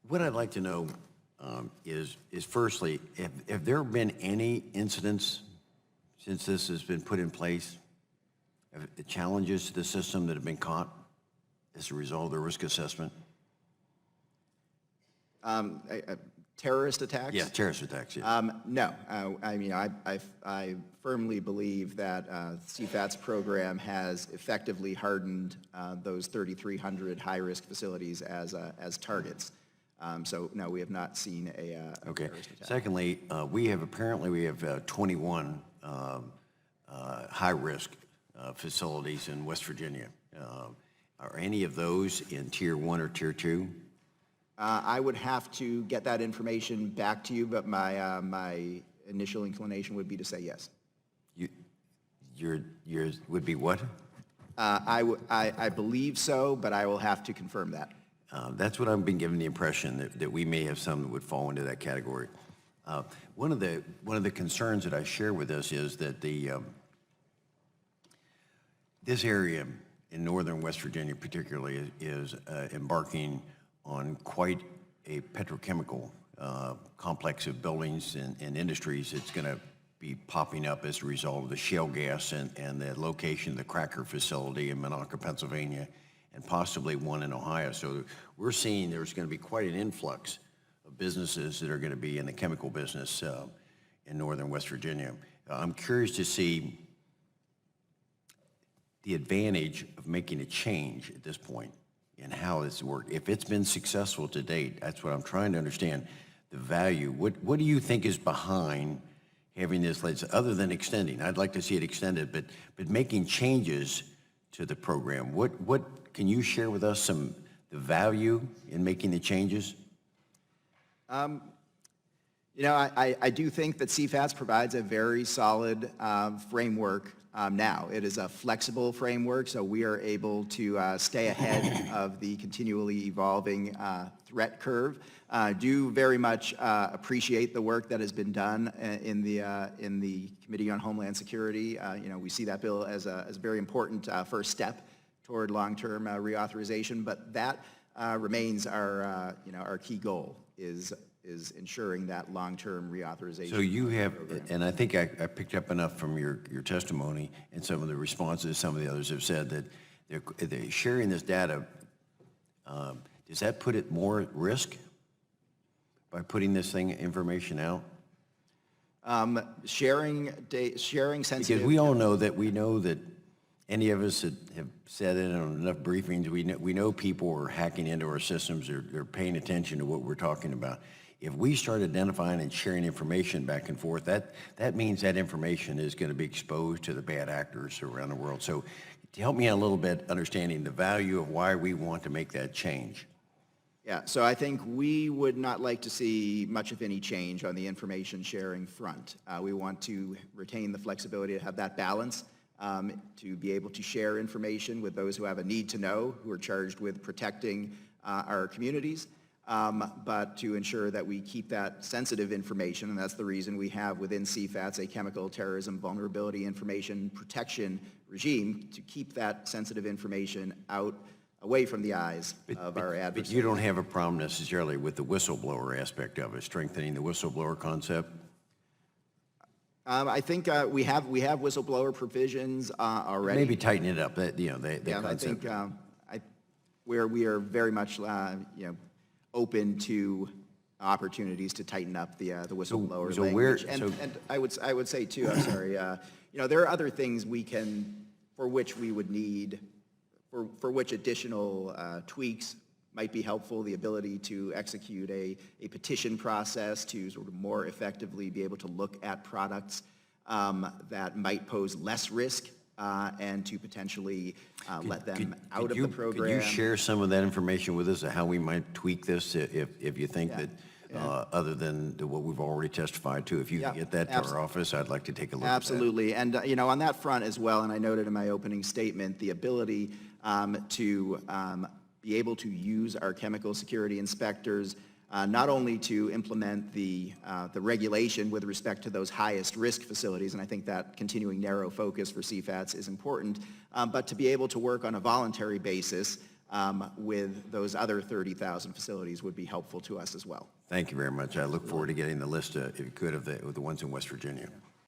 What I'd like to know is firstly, have there been any incidents since this has been put in place, challenges to the system that have been caught as a result of the risk assessment? Terrorist attacks? Yeah, terrorist attacks, yeah. No. I mean, I firmly believe that CFAT's program has effectively hardened those 3,300 high-risk facilities as targets. So, no, we have not seen a Okay. terrorist attack. Secondly, we have 21 high-risk facilities in West Virginia. Are any of those in Tier 1 or Tier 2? I would have to get that information back to you, but my initial inclination would be to say yes. Yours would be what? I believe so, but I will have to confirm that. That's what I've been given the impression that we may have some that would fall into that category. One of the concerns that I share with us is that this area in northern West Virginia particularly is embarking on quite a petrochemical complex of buildings and industries that's going to be popping up as a result of the shale gas and the location of the cracker facility in Minocqua, Pennsylvania, and possibly one in Ohio. So we're seeing there's going to be quite an influx of businesses that are going to be in the chemical business in northern West Virginia. I'm curious to see the advantage of making a change at this point and how this works. If it's been successful to date, that's what I'm trying to understand, the value. What do you think is behind having this, other than extending? I'd like to see it extended, but making changes to the program. What can you share with us the value in making the changes? You know, I do think that CFATS provides a very solid framework now. It is a flexible framework, so we are able to stay ahead of the continually evolving threat curve. Do very much appreciate the work that has been done in the Committee on Homeland Security. You know, we see that bill as a very important first step toward long-term reauthorization, but that remains our key goal is ensuring that long-term reauthorization. So you have, and I think I picked up enough from your testimony and some of the responses some of the others have said that they're sharing this data, does that put it more at risk by putting this information out? Sharing sensitive... Because we all know that any of us that have said it on enough briefings, we know people are hacking into our systems, they're paying attention to what we're talking about. If we start identifying and sharing information back and forth, that means that information is going to be exposed to the bad actors around the world. So to help me out a little bit understanding the value of why we want to make that change. Yeah, so I think we would not like to see much of any change on the information sharing front. We want to retain the flexibility to have that balance, to be able to share information with those who have a need to know, who are charged with protecting our communities, but to ensure that we keep that sensitive information, and that's the reason we have within CFATS a chemical terrorism vulnerability information protection regime, to keep that sensitive information away from the eyes of our adversaries. But you don't have a problem necessarily with the whistleblower aspect of it, strengthening the whistleblower concept? I think we have whistleblower provisions already. Maybe tighten it up. That concept. I think we are very much open to opportunities to tighten up the whistleblower language. And I would say too, I'm sorry, there are other things for which we would need, for which additional tweaks might be helpful. The ability to execute a petition process to sort of more effectively be able to look at products that might pose less risk and to potentially let them out of the program. Could you share some of that information with us of how we might tweak this if you think that other than what we've already testified to, if you can get that to our office, I'd like to take a look at that. Absolutely, and on that front as well, and I noted in my opening statement, the ability to be able to use our chemical security inspectors not only to implement the regulation with respect to those highest risk facilities, and I think that continuing narrow focus for CFATS is important, but to be able to work on a voluntary basis with those other 30,000 facilities would be helpful to us as well. Thank you very much. I look forward to getting the list, if you could, of the ones in West Virginia.